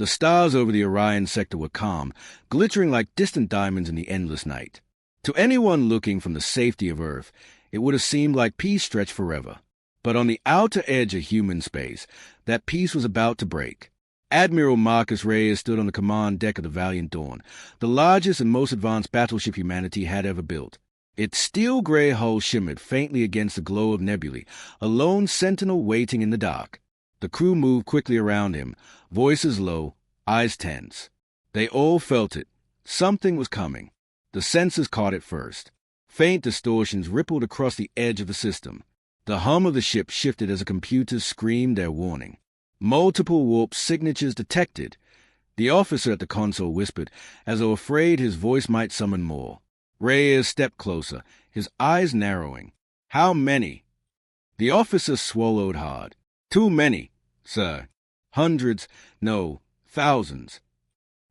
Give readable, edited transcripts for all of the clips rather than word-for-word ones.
The stars over the Orion sector were calm, glittering like distant diamonds in the endless night. To anyone looking from the safety of Earth, it would have seemed like peace stretched forever. But on the outer edge of human space, that peace was about to break. Admiral Marcus Reyes stood on the command deck of the Valiant Dawn, the largest and most advanced battleship humanity had ever built. Its steel-gray hull shimmered faintly against the glow of nebulae, a lone sentinel waiting in the dark. The crew moved quickly around him, voices low, eyes tense. They all felt it. Something was coming. The sensors caught it first. Faint distortions rippled across the edge of the system. The hum of the ship shifted as the computers screamed their warning. Multiple warp signatures detected. The officer at the console whispered, as though afraid his voice might summon more. Reyes stepped closer, his eyes narrowing. How many? The officer swallowed hard. Too many, sir. Hundreds, no, thousands.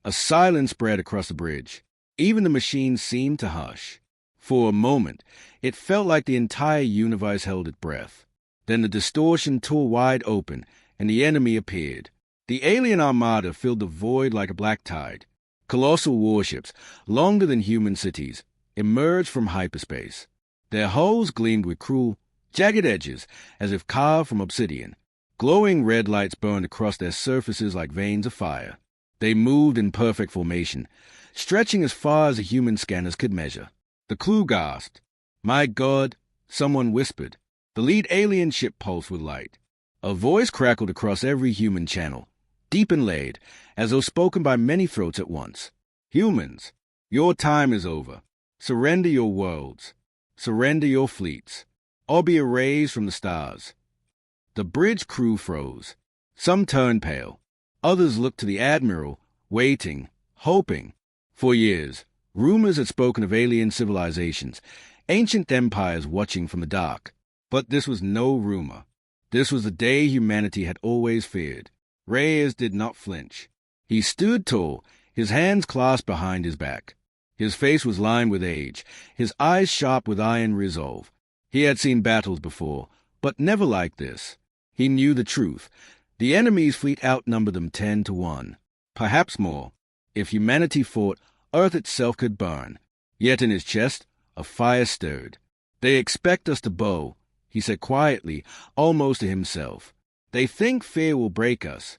A silence spread across the bridge. Even the machine seemed to hush. For a moment, it felt like the entire universe held its breath. Then the distortion tore wide open, and the enemy appeared. The alien armada filled the void like a black tide. Colossal warships, longer than human cities, emerged from hyperspace. Their hulls gleamed with cruel, jagged edges, as if carved from obsidian. Glowing red lights burned across their surfaces like veins of fire. They moved in perfect formation, stretching as far as the human scanners could measure. The crew gasped. My God, someone whispered. The lead alien ship pulsed with light. A voice crackled across every human channel, deep and laid, as though spoken by many throats at once. Humans, your time is over. Surrender your worlds. Surrender your fleets. Or be erased from the stars. The bridge crew froze. Some turned pale. Others looked to the Admiral, waiting, hoping. For years, rumors had spoken of alien civilizations, ancient empires watching from the dark. But this was no rumor. This was the day humanity had always feared. Reyes did not flinch. He stood tall, his hands clasped behind his back. His face was lined with age, his eyes sharp with iron resolve. He had seen battles before, but never like this. He knew the truth. The enemy's fleet outnumbered them 10-1, perhaps more. If humanity fought, Earth itself could burn. Yet in his chest, a fire stirred. They expect us to bow, he said quietly, almost to himself. They think fear will break us.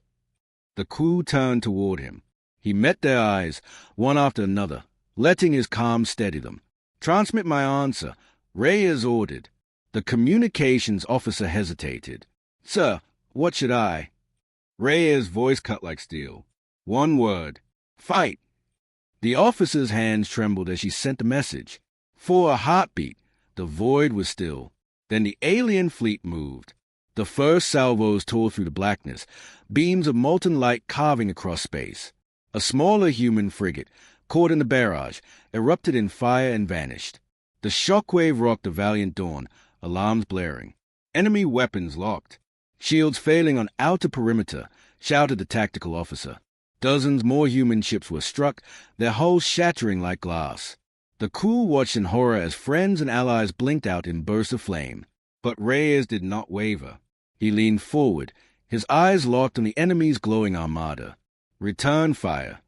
The crew turned toward him. He met their eyes, one after another, letting his calm steady them. Transmit my answer, Reyes ordered. The communications officer hesitated. Sir, what should I? Reyes' voice cut like steel. One word. Fight. The officer's hands trembled as she sent the message. For a heartbeat, the void was still. Then the alien fleet moved. The first salvos tore through the blackness, beams of molten light carving across space. A smaller human frigate, caught in the barrage, erupted in fire and vanished. The shockwave rocked the Valiant Dawn, alarms blaring. Enemy weapons locked. Shields failing on outer perimeter, shouted the tactical officer. Dozens more human ships were struck, their hulls shattering like glass. The crew watched in horror as friends and allies blinked out in bursts of flame. But Reyes did not waver. He leaned forward, his eyes locked on the enemy's glowing armada. Return fire.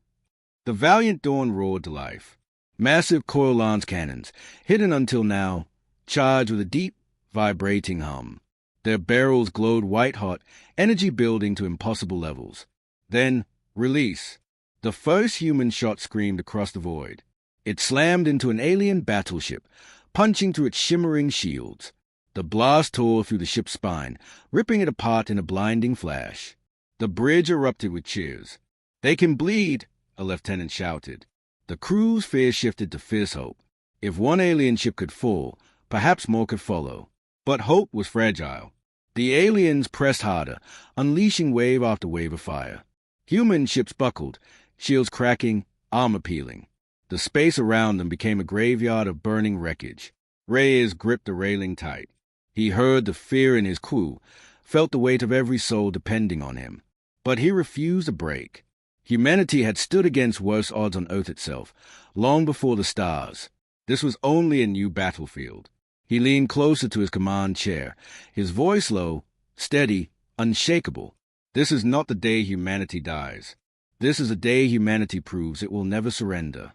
The Valiant Dawn roared to life. Massive coil-lance cannons, hidden until now, charged with a deep, vibrating hum. Their barrels glowed white-hot, energy building to impossible levels. Then, release. The first human shot screamed across the void. It slammed into an alien battleship, punching through its shimmering shields. The blast tore through the ship's spine, ripping it apart in a blinding flash. The bridge erupted with cheers. They can bleed, a lieutenant shouted. The crew's fear shifted to fierce hope. If one alien ship could fall, perhaps more could follow. But hope was fragile. The aliens pressed harder, unleashing wave after wave of fire. Human ships buckled, shields cracking, armor peeling. The space around them became a graveyard of burning wreckage. Reyes gripped the railing tight. He heard the fear in his crew, felt the weight of every soul depending on him. But he refused to break. Humanity had stood against worse odds on Earth itself, long before the stars. This was only a new battlefield. He leaned closer to his command chair, his voice low, steady, unshakable. This is not the day humanity dies. This is a day humanity proves it will never surrender.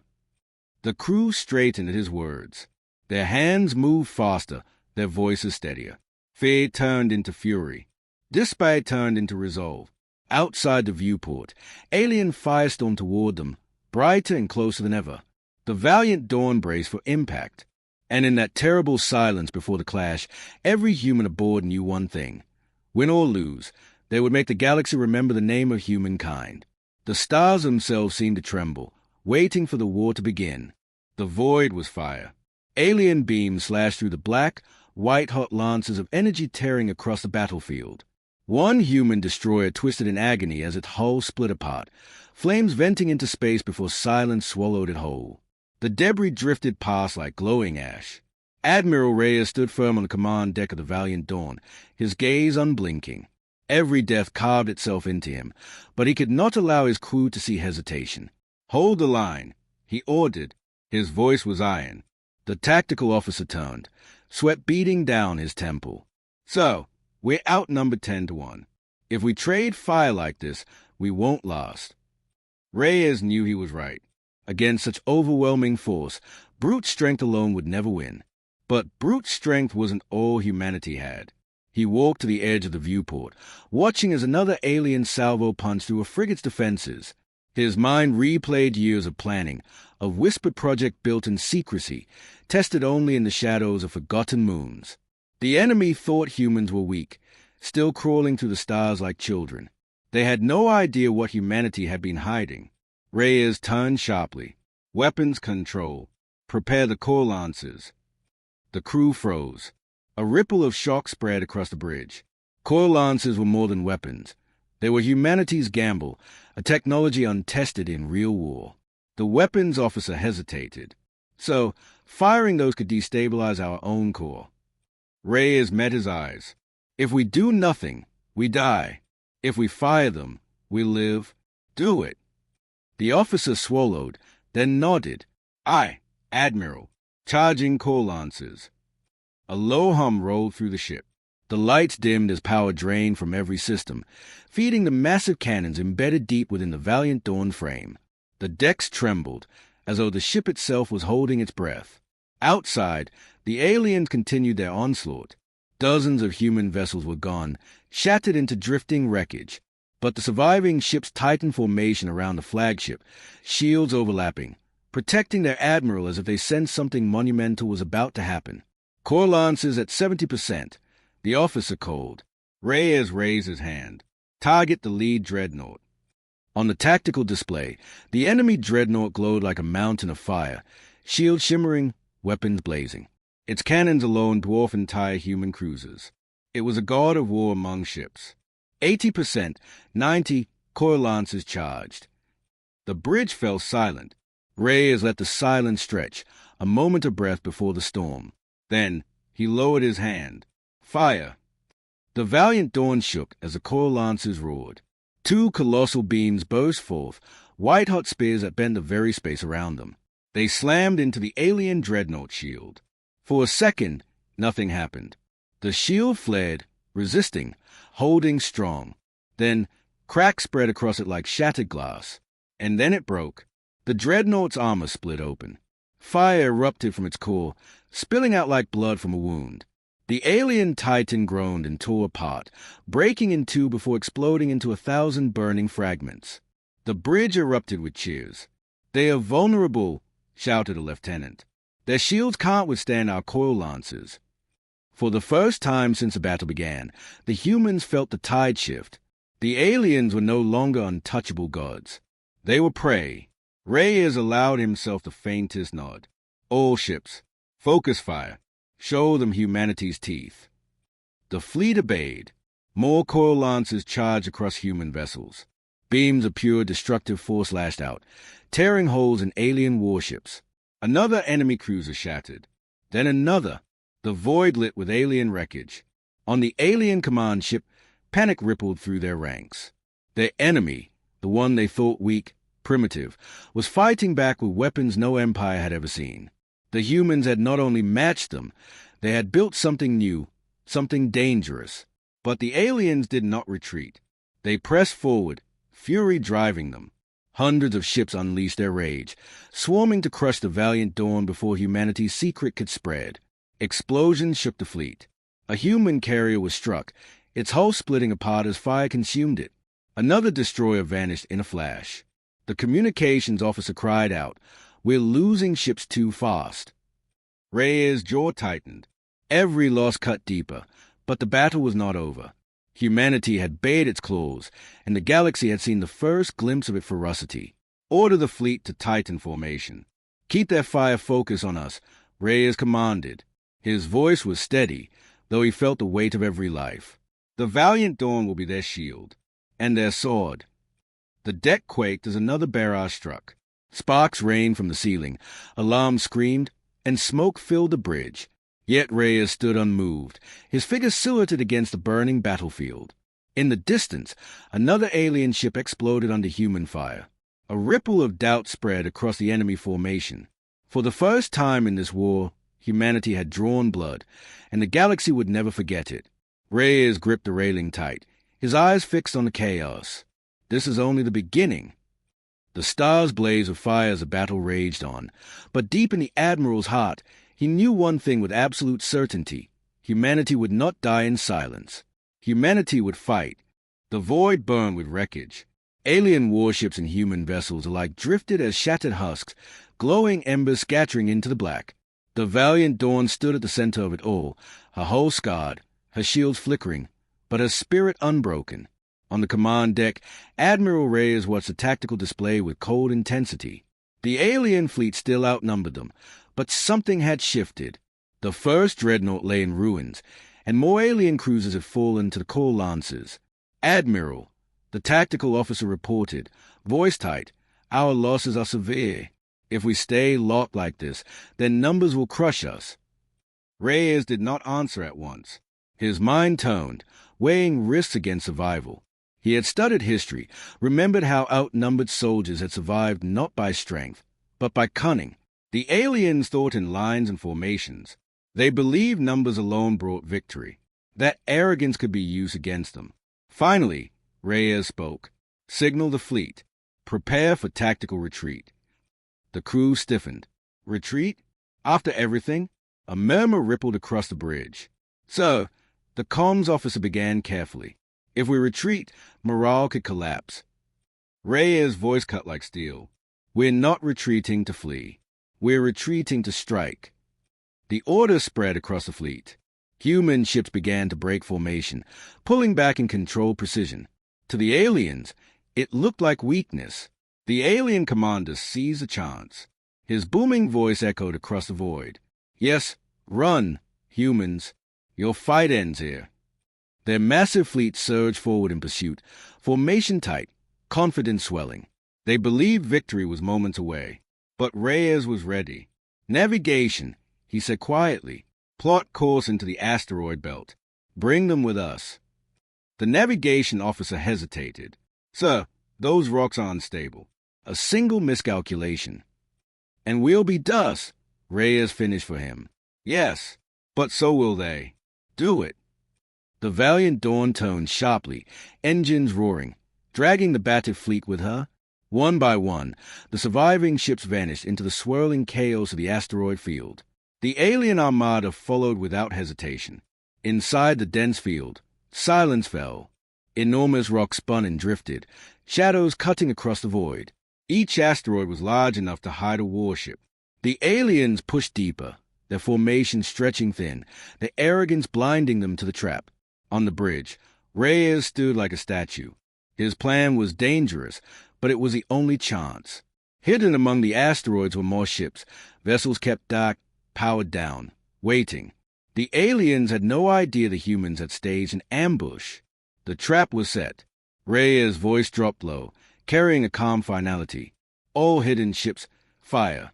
The crew straightened at his words. Their hands moved faster, their voices steadier. Fear turned into fury. Despair turned into resolve. Outside the viewport, alien firestormed toward them, brighter and closer than ever. The Valiant Dawn braced for impact. And in that terrible silence before the clash, every human aboard knew one thing. Win or lose, they would make the galaxy remember the name of humankind. The stars themselves seemed to tremble, waiting for the war to begin. The void was fire. Alien beams slashed through the black, white-hot lances of energy tearing across the battlefield. One human destroyer twisted in agony as its hull split apart, flames venting into space before silence swallowed it whole. The debris drifted past like glowing ash. Admiral Reyes stood firm on the command deck of the Valiant Dawn, his gaze unblinking. Every death carved itself into him, but he could not allow his crew to see hesitation. "Hold the line," he ordered. His voice was iron. The tactical officer turned, sweat beating down his temple. "So, we're outnumbered 10-1. If we trade fire like this, we won't last." Reyes knew he was right. Against such overwhelming force, brute strength alone would never win. But brute strength wasn't all humanity had. He walked to the edge of the viewport, watching as another alien salvo punched through a frigate's defenses. His mind replayed years of planning, a whispered project built in secrecy, tested only in the shadows of forgotten moons. The enemy thought humans were weak, still crawling through the stars like children. They had no idea what humanity had been hiding. Reyes turned sharply. "Weapons control. Prepare the core lancers." The crew froze. A ripple of shock spread across the bridge. Core lancers were more than weapons. They were humanity's gamble, a technology untested in real war. The weapons officer hesitated. "So, firing those could destabilize our own core." Reyes met his eyes. "If we do nothing, we die. If we fire them, we live. Do it." The officer swallowed, then nodded. "Aye, Admiral. Charging core lancers." A low hum rolled through the ship. The lights dimmed as power drained from every system, feeding the massive cannons embedded deep within the Valiant Dawn frame. The decks trembled, as though the ship itself was holding its breath. Outside, the aliens continued their onslaught. Dozens of human vessels were gone, shattered into drifting wreckage. But the surviving ships tightened formation around the flagship, shields overlapping, protecting their admiral as if they sensed something monumental was about to happen. "Core lancers at 70%. The officer called. Reyes raised his hand. "Target the lead dreadnought." On the tactical display, the enemy dreadnought glowed like a mountain of fire, shields shimmering, weapons blazing. Its cannons alone dwarfed entire human cruisers. It was a god of war among ships. 80%, 90 core lancers charged. The bridge fell silent. Reyes let the silence stretch, a moment of breath before the storm. Then he lowered his hand. "Fire!" The Valiant Dawn shook as the core lancers roared. Two colossal beams burst forth, white-hot spears that bent the very space around them. They slammed into the alien dreadnought shield. For a second, nothing happened. The shield flared, resisting, holding strong. Then cracks spread across it like shattered glass. And then it broke. The dreadnought's armor split open. Fire erupted from its core, spilling out like blood from a wound. The alien titan groaned and tore apart, breaking in two before exploding into 1,000 burning fragments. The bridge erupted with cheers. "They are vulnerable," shouted a lieutenant. "Their shields can't withstand our coil lancers." For the first time since the battle began, the humans felt the tide shift. The aliens were no longer untouchable gods. They were prey. Reyes allowed himself the faintest nod. "All ships, focus fire. Show them humanity's teeth." The fleet obeyed. More coil lancers charged across human vessels. Beams of pure destructive force lashed out, tearing holes in alien warships. Another enemy cruiser shattered. Then another, the void lit with alien wreckage. On the alien command ship, panic rippled through their ranks. Their enemy, the one they thought weak, primitive, was fighting back with weapons no empire had ever seen. The humans had not only matched them, they had built something new, something dangerous. But the aliens did not retreat. They pressed forward, fury driving them. Hundreds of ships unleashed their rage, swarming to crush the valiant Dawn before humanity's secret could spread. Explosions shook the fleet. A human carrier was struck, its hull splitting apart as fire consumed it. Another destroyer vanished in a flash. The communications officer cried out, "We're losing ships too fast." Reyes' jaw tightened. Every loss cut deeper, but the battle was not over. Humanity had bared its claws, and the galaxy had seen the first glimpse of its ferocity. "Order the fleet to Titan formation. Keep their fire focused on us," Reyes commanded. His voice was steady, though he felt the weight of every life. "The valiant Dawn will be their shield, and their sword." The deck quaked as another barrage struck. Sparks rained from the ceiling, alarms screamed, and smoke filled the bridge. Yet Reyes stood unmoved, his figure silhouetted against the burning battlefield. In the distance, another alien ship exploded under human fire. A ripple of doubt spread across the enemy formation. For the first time in this war, humanity had drawn blood, and the galaxy would never forget it. Reyes gripped the railing tight, his eyes fixed on the chaos. This is only the beginning. The stars blazed with fire as the battle raged on, but deep in the Admiral's heart, he knew one thing with absolute certainty. Humanity would not die in silence. Humanity would fight. The void burned with wreckage. Alien warships and human vessels alike drifted as shattered husks, glowing embers scattering into the black. The valiant Dawn stood at the center of it all, her hull scarred, her shields flickering, but her spirit unbroken. On the command deck, Admiral Reyes watched the tactical display with cold intensity. The alien fleet still outnumbered them, but something had shifted. The first dreadnought lay in ruins, and more alien cruisers had fallen to the coal lances. "Admiral," the tactical officer reported, voice tight, "our losses are severe. If we stay locked like this, then numbers will crush us." Reyes did not answer at once. His mind turned, weighing risks against survival. He had studied history, remembered how outnumbered soldiers had survived not by strength, but by cunning. The aliens thought in lines and formations. They believed numbers alone brought victory, that arrogance could be used against them. Finally, Reyes spoke. "Signal the fleet. Prepare for tactical retreat." The crew stiffened. "Retreat? After everything?" A murmur rippled across the bridge. "Sir," the comms officer began carefully, "if we retreat, morale could collapse." Reyes' voice cut like steel. "We're not retreating to flee. We're retreating to strike." The order spread across the fleet. Human ships began to break formation, pulling back in controlled precision. To the aliens, it looked like weakness. The alien commander seized the chance. His booming voice echoed across the void. "Yes, run, humans. Your fight ends here." Their massive fleet surged forward in pursuit, formation tight, confidence swelling. They believed victory was moments away. But Reyes was ready. "Navigation," he said quietly. "Plot course into the asteroid belt. Bring them with us." The navigation officer hesitated. "Sir, those rocks are unstable. A single miscalculation." "And we'll be dust," Reyes finished for him. "Yes, but so will they. Do it." The valiant Dawn toned sharply, engines roaring, dragging the battered fleet with her. One by one, the surviving ships vanished into the swirling chaos of the asteroid field. The alien armada followed without hesitation. Inside the dense field, silence fell. Enormous rocks spun and drifted, shadows cutting across the void. Each asteroid was large enough to hide a warship. The aliens pushed deeper, their formation stretching thin, their arrogance blinding them to the trap. On the bridge, Reyes stood like a statue. His plan was dangerous, but it was the only chance. Hidden among the asteroids were more ships, vessels kept dark, powered down, waiting. The aliens had no idea the humans had staged an ambush. The trap was set. Reyes' voice dropped low, carrying a calm finality. "All hidden ships, fire."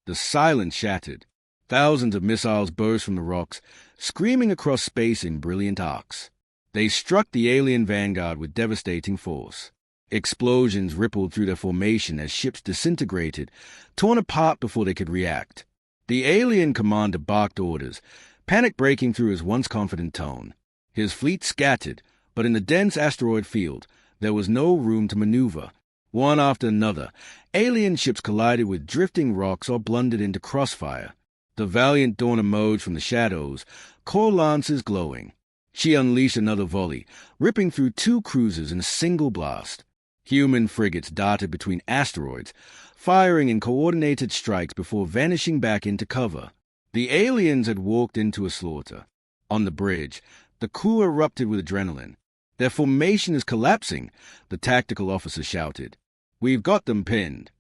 The silence shattered. Thousands of missiles burst from the rocks, screaming across space in brilliant arcs. They struck the alien vanguard with devastating force. Explosions rippled through their formation as ships disintegrated, torn apart before they could react. The alien commander barked orders, panic breaking through his once confident tone. His fleet scattered, but in the dense asteroid field, there was no room to maneuver. One after another, alien ships collided with drifting rocks or blundered into crossfire. The Valiant Dawn emerged from the shadows, core lances glowing. She unleashed another volley, ripping through 2 cruisers in a single blast. Human frigates darted between asteroids, firing in coordinated strikes before vanishing back into cover. The aliens had walked into a slaughter. On the bridge, the crew erupted with adrenaline. "Their formation is collapsing," the tactical officer shouted. "We've got them pinned."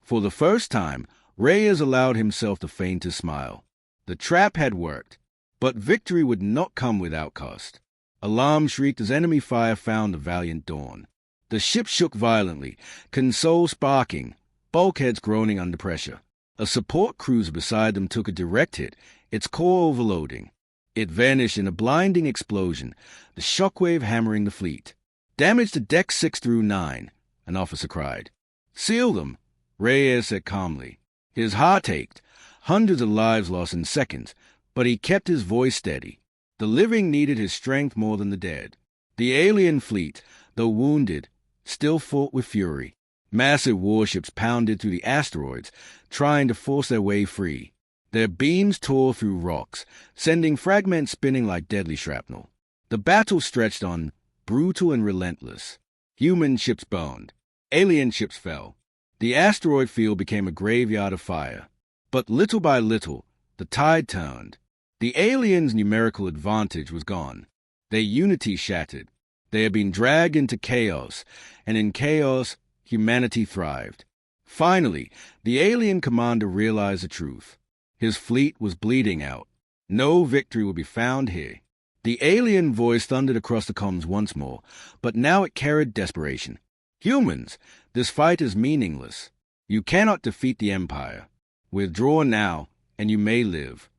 For the first time, Reyes allowed himself the faintest smile. The trap had worked, but victory would not come without cost. Alarm shrieked as enemy fire found the Valiant Dawn. The ship shook violently, console sparking, bulkheads groaning under pressure. A support cruiser beside them took a direct hit, its core overloading. It vanished in a blinding explosion, the shockwave hammering the fleet. "Damage to decks 6 through 9, an officer cried. "Seal them," Reyes said calmly. His heart ached, hundreds of lives lost in seconds, but he kept his voice steady. The living needed his strength more than the dead. The alien fleet, though wounded, still fought with fury. Massive warships pounded through the asteroids, trying to force their way free. Their beams tore through rocks, sending fragments spinning like deadly shrapnel. The battle stretched on, brutal and relentless. Human ships burned. Alien ships fell. The asteroid field became a graveyard of fire. But little by little, the tide turned. The aliens' numerical advantage was gone. Their unity shattered. They had been dragged into chaos, and in chaos, humanity thrived. Finally, the alien commander realized the truth. His fleet was bleeding out. No victory would be found here. The alien voice thundered across the comms once more, but now it carried desperation. "Humans, this fight is meaningless. You cannot defeat the Empire. Withdraw now, and you may live."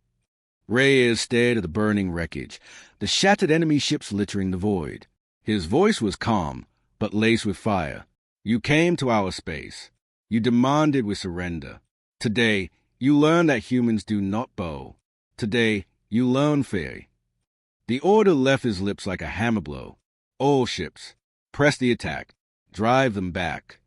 Reyes stared at the burning wreckage, the shattered enemy ships littering the void. His voice was calm, but laced with fire. "You came to our space. You demanded we surrender. Today, you learn that humans do not bow. Today, you learn fear." The order left his lips like a hammer blow. "All ships, press the attack. Drive them back."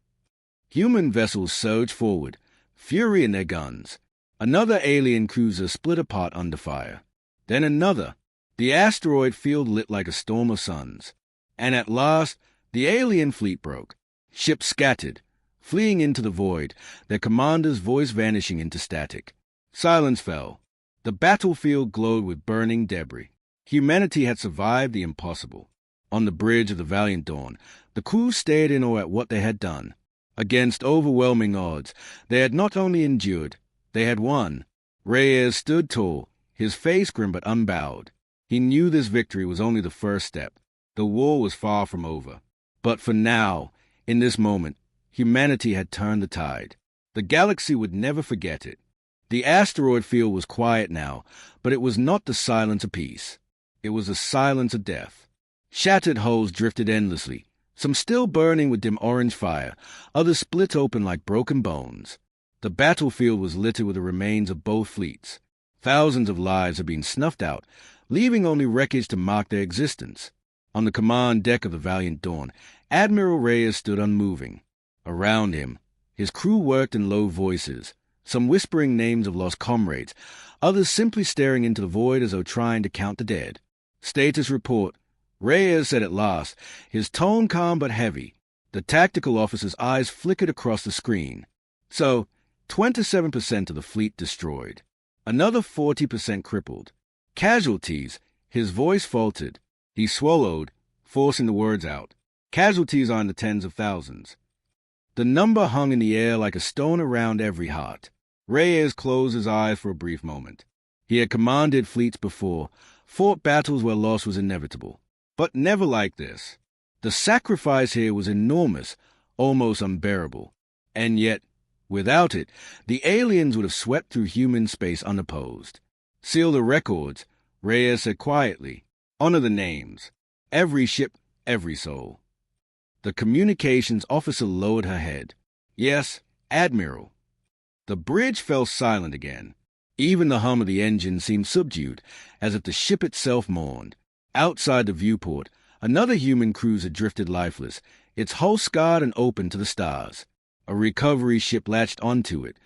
Human vessels surged forward, fury in their guns. Another alien cruiser split apart under fire. Then another. The asteroid field lit like a storm of suns. And at last, the alien fleet broke. Ships scattered, fleeing into the void, their commander's voice vanishing into static. Silence fell. The battlefield glowed with burning debris. Humanity had survived the impossible. On the bridge of the Valiant Dawn, the crew stared in awe at what they had done. Against overwhelming odds, they had not only endured, they had won. Reyes stood tall, his face grim but unbowed. He knew this victory was only the first step. The war was far from over. But for now, in this moment, humanity had turned the tide. The galaxy would never forget it. The asteroid field was quiet now, but it was not the silence of peace. It was the silence of death. Shattered hulls drifted endlessly, some still burning with dim orange fire, others split open like broken bones. The battlefield was littered with the remains of both fleets. Thousands of lives had been snuffed out, leaving only wreckage to mark their existence. On the command deck of the Valiant Dawn, Admiral Reyes stood unmoving. Around him, his crew worked in low voices, some whispering names of lost comrades, others simply staring into the void as though trying to count the dead. "Status report," Reyes said at last, his tone calm but heavy. The tactical officer's eyes flickered across the screen. "So, 27% of the fleet destroyed. Another 40% crippled. Casualties," his voice faltered. He swallowed, forcing the words out. "Casualties are in the tens of thousands." The number hung in the air like a stone around every heart. Reyes closed his eyes for a brief moment. He had commanded fleets before, fought battles where loss was inevitable. But never like this. The sacrifice here was enormous, almost unbearable. And yet, without it, the aliens would have swept through human space unopposed. "Seal the records," Reyes said quietly. "Honor the names. Every ship, every soul." The communications officer lowered her head. "Yes, Admiral." The bridge fell silent again. Even the hum of the engine seemed subdued, as if the ship itself mourned. Outside the viewport, another human cruiser drifted lifeless, its hull scarred and open to the stars. A recovery ship latched onto it,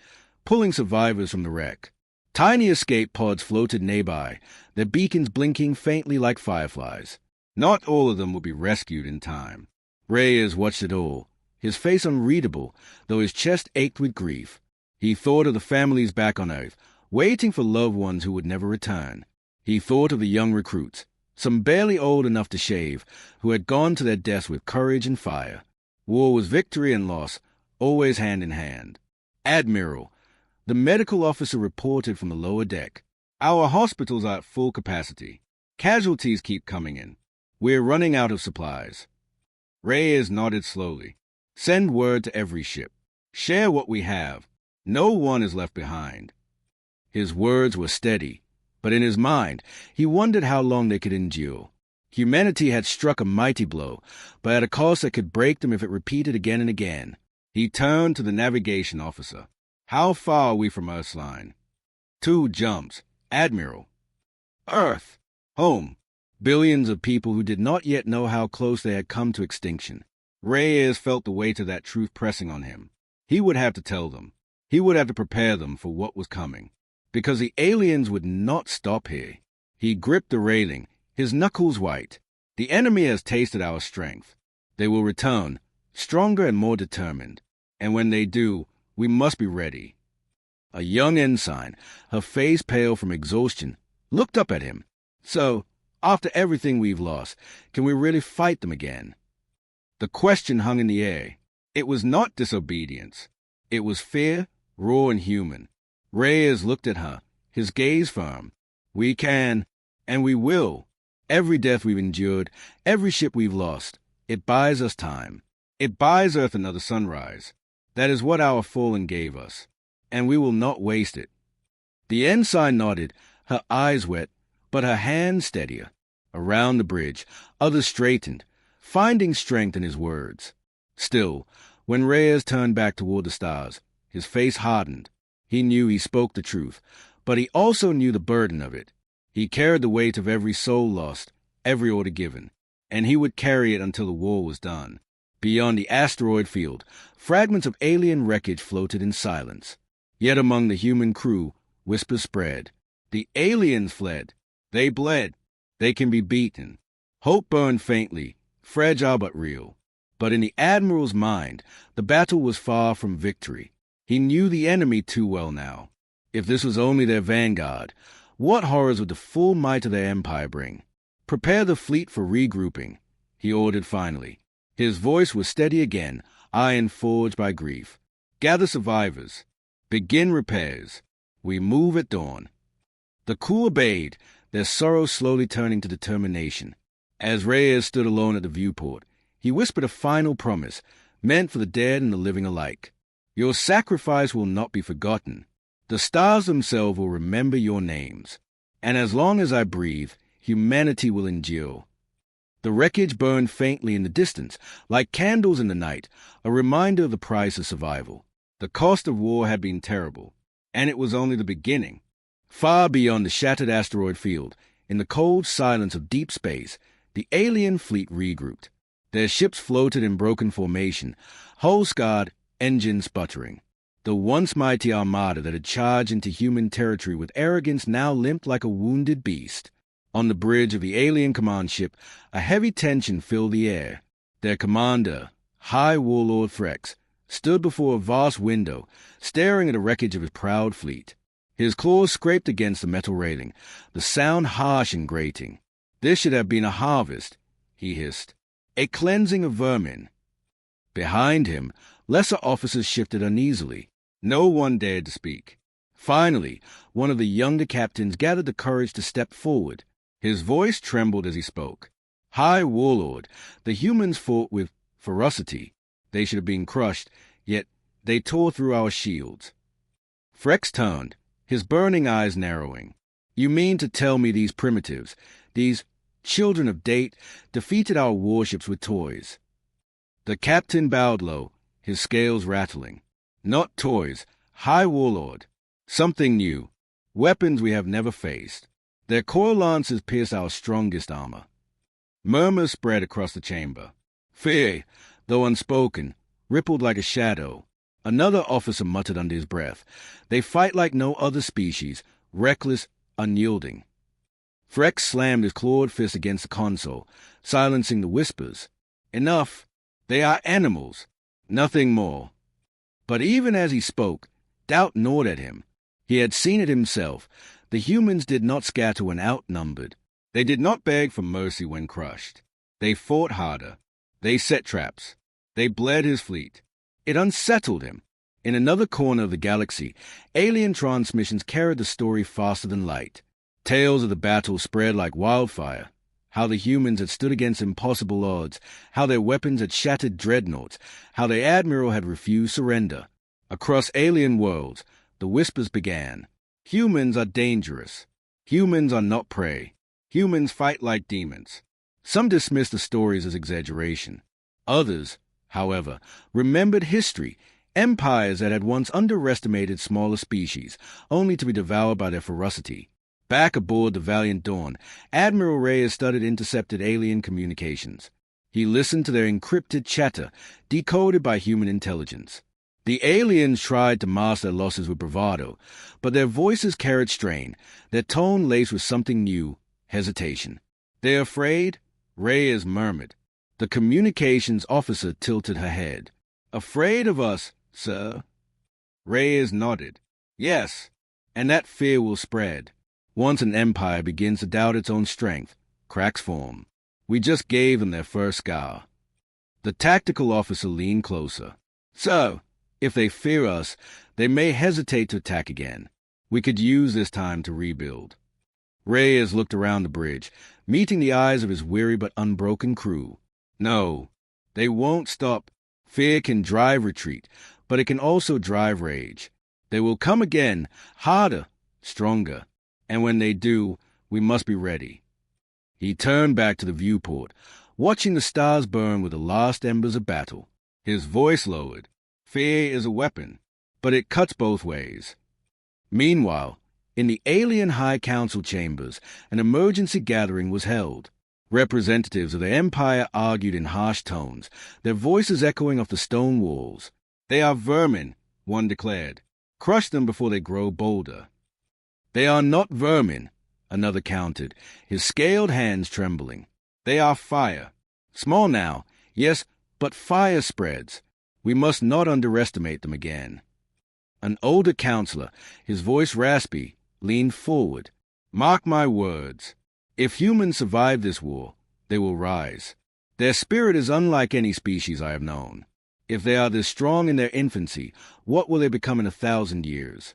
pulling survivors from the wreck. Tiny escape pods floated nearby, their beacons blinking faintly like fireflies. Not all of them would be rescued in time. Reyes watched it all, his face unreadable, though his chest ached with grief. He thought of the families back on Earth, waiting for loved ones who would never return. He thought of the young recruits, some barely old enough to shave, who had gone to their deaths with courage and fire. War was victory and loss, always hand in hand. Admiral, the medical officer reported from the lower deck. Our hospitals are at full capacity. Casualties keep coming in. We're running out of supplies. Reyes nodded slowly. Send word to every ship. Share what we have. No one is left behind. His words were steady, but in his mind, he wondered how long they could endure. Humanity had struck a mighty blow, but at a cost that could break them if it repeated again and again. He turned to the navigation officer. How far are we from Earth's line? 2 jumps. Admiral. Earth. Home. Billions of people who did not yet know how close they had come to extinction. Reyes felt the weight of that truth pressing on him. He would have to tell them. He would have to prepare them for what was coming. Because the aliens would not stop here. He gripped the railing, his knuckles white. The enemy has tasted our strength. They will return, stronger and more determined. And when they do, we must be ready. A young ensign, her face pale from exhaustion, looked up at him. So, after everything we've lost, can we really fight them again? The question hung in the air. It was not disobedience. It was fear, raw and human. Reyes looked at her, his gaze firm. We can, and we will. Every death we've endured, every ship we've lost, it buys us time. It buys Earth another sunrise. That is what our fallen gave us, and we will not waste it. The ensign nodded, her eyes wet, but her hands steadier. Around the bridge, others straightened, finding strength in his words. Still, when Reyes turned back toward the stars, his face hardened. He knew he spoke the truth, but he also knew the burden of it. He carried the weight of every soul lost, every order given, and he would carry it until the war was done. Beyond the asteroid field, fragments of alien wreckage floated in silence. Yet among the human crew, whispers spread. The aliens fled. They bled. They can be beaten. Hope burned faintly, fragile but real. But in the Admiral's mind, the battle was far from victory. He knew the enemy too well now. If this was only their vanguard, what horrors would the full might of their empire bring? Prepare the fleet for regrouping, he ordered finally. His voice was steady again, iron forged by grief. Gather survivors. Begin repairs. We move at dawn. The crew obeyed, their sorrow slowly turning to determination. As Reyes stood alone at the viewport, he whispered a final promise, meant for the dead and the living alike. Your sacrifice will not be forgotten. The stars themselves will remember your names. And as long as I breathe, humanity will endure. The wreckage burned faintly in the distance, like candles in the night, a reminder of the price of survival. The cost of war had been terrible, and it was only the beginning. Far beyond the shattered asteroid field, in the cold silence of deep space, the alien fleet regrouped. Their ships floated in broken formation, hull scarred, engines sputtering. The once mighty armada that had charged into human territory with arrogance now limped like a wounded beast. On the bridge of the alien command ship, a heavy tension filled the air. Their commander, High Warlord Frex, stood before a vast window, staring at the wreckage of his proud fleet. His claws scraped against the metal railing, the sound harsh and grating. This should have been a harvest, he hissed, a cleansing of vermin. Behind him, lesser officers shifted uneasily. No one dared to speak. Finally, one of the younger captains gathered the courage to step forward. His voice trembled as he spoke. High Warlord, the humans fought with ferocity. They should have been crushed, yet they tore through our shields. Frex turned, his burning eyes narrowing. You mean to tell me these primitives, these children of date, defeated our warships with toys? The captain bowed low, his scales rattling. Not toys, High Warlord. Something new. Weapons we have never faced. Their coil lances pierce our strongest armor. Murmurs spread across the chamber. Fear, though unspoken, rippled like a shadow. Another officer muttered under his breath, "They fight like no other species, reckless, unyielding." Frex slammed his clawed fist against the console, silencing the whispers. "Enough! They are animals, nothing more." But even as he spoke, doubt gnawed at him. He had seen it himself. The humans did not scatter when outnumbered. They did not beg for mercy when crushed. They fought harder. They set traps. They bled his fleet. It unsettled him. In another corner of the galaxy, alien transmissions carried the story faster than light. Tales of the battle spread like wildfire. How the humans had stood against impossible odds, how their weapons had shattered dreadnoughts, how the Admiral had refused surrender. Across alien worlds, the whispers began. Humans are dangerous. Humans are not prey. Humans fight like demons. Some dismissed the stories as exaggeration. Others, however, remembered history, empires that had once underestimated smaller species, only to be devoured by their ferocity. Back aboard the Valiant Dawn, Admiral Reyes studied intercepted alien communications. He listened to their encrypted chatter, decoded by human intelligence. The aliens tried to mask their losses with bravado, but their voices carried strain, their tone laced with something new, hesitation. "They're afraid?" Reyes murmured. The communications officer tilted her head. "Afraid of us, sir?" Reyes nodded. "Yes, and that fear will spread. Once an empire begins to doubt its own strength, cracks form. We just gave them their first scar." The tactical officer leaned closer. "So, if they fear us, they may hesitate to attack again. We could use this time to rebuild." Reyes looked around the bridge, meeting the eyes of his weary but unbroken crew. "No, they won't stop. Fear can drive retreat, but it can also drive rage. They will come again, harder, stronger. And when they do, we must be ready." He turned back to the viewport, watching the stars burn with the last embers of battle. His voice lowered. "Fear is a weapon, but it cuts both ways." Meanwhile, in the alien High Council chambers, an emergency gathering was held. Representatives of the Empire argued in harsh tones, their voices echoing off the stone walls. "They are vermin," one declared. "Crush them before they grow bolder." "They are not vermin," another countered, his scaled hands trembling. "They are fire. Small now, yes, but fire spreads. We must not underestimate them again." An older counselor, his voice raspy, leaned forward. "Mark my words. If humans survive this war, they will rise. Their spirit is unlike any species I have known. If they are this strong in their infancy, what will they become in 1,000 years?"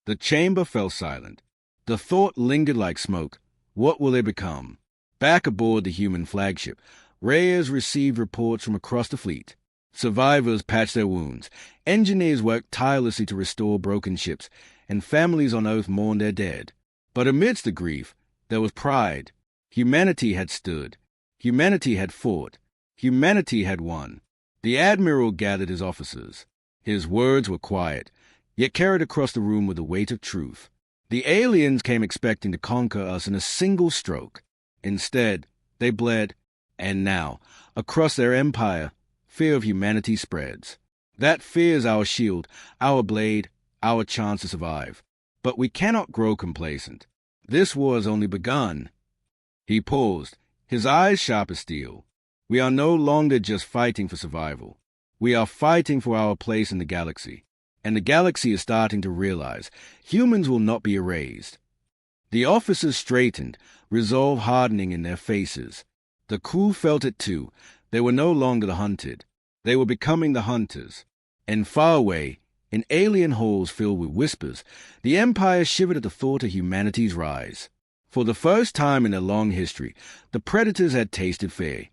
The chamber fell silent. The thought lingered like smoke. What will they become? Back aboard the human flagship, Reyes received reports from across the fleet. Survivors patched their wounds. Engineers worked tirelessly to restore broken ships, and families on Earth mourned their dead. But amidst the grief, there was pride. Humanity had stood. Humanity had fought. Humanity had won. The Admiral gathered his officers. His words were quiet, yet carried across the room with the weight of truth. The aliens came expecting to conquer us in a single stroke. Instead, they bled, and now, across their empire, fear of humanity spreads. That fear is our shield, our blade, our chance to survive. But we cannot grow complacent. This war has only begun. He paused, his eyes sharp as steel. We are no longer just fighting for survival. We are fighting for our place in the galaxy. And the galaxy is starting to realize humans will not be erased. The officers straightened, resolve hardening in their faces. The crew felt it too. They were no longer the hunted. They were becoming the hunters. And far away, in alien halls filled with whispers, the Empire shivered at the thought of humanity's rise. For the first time in their long history, the predators had tasted fear.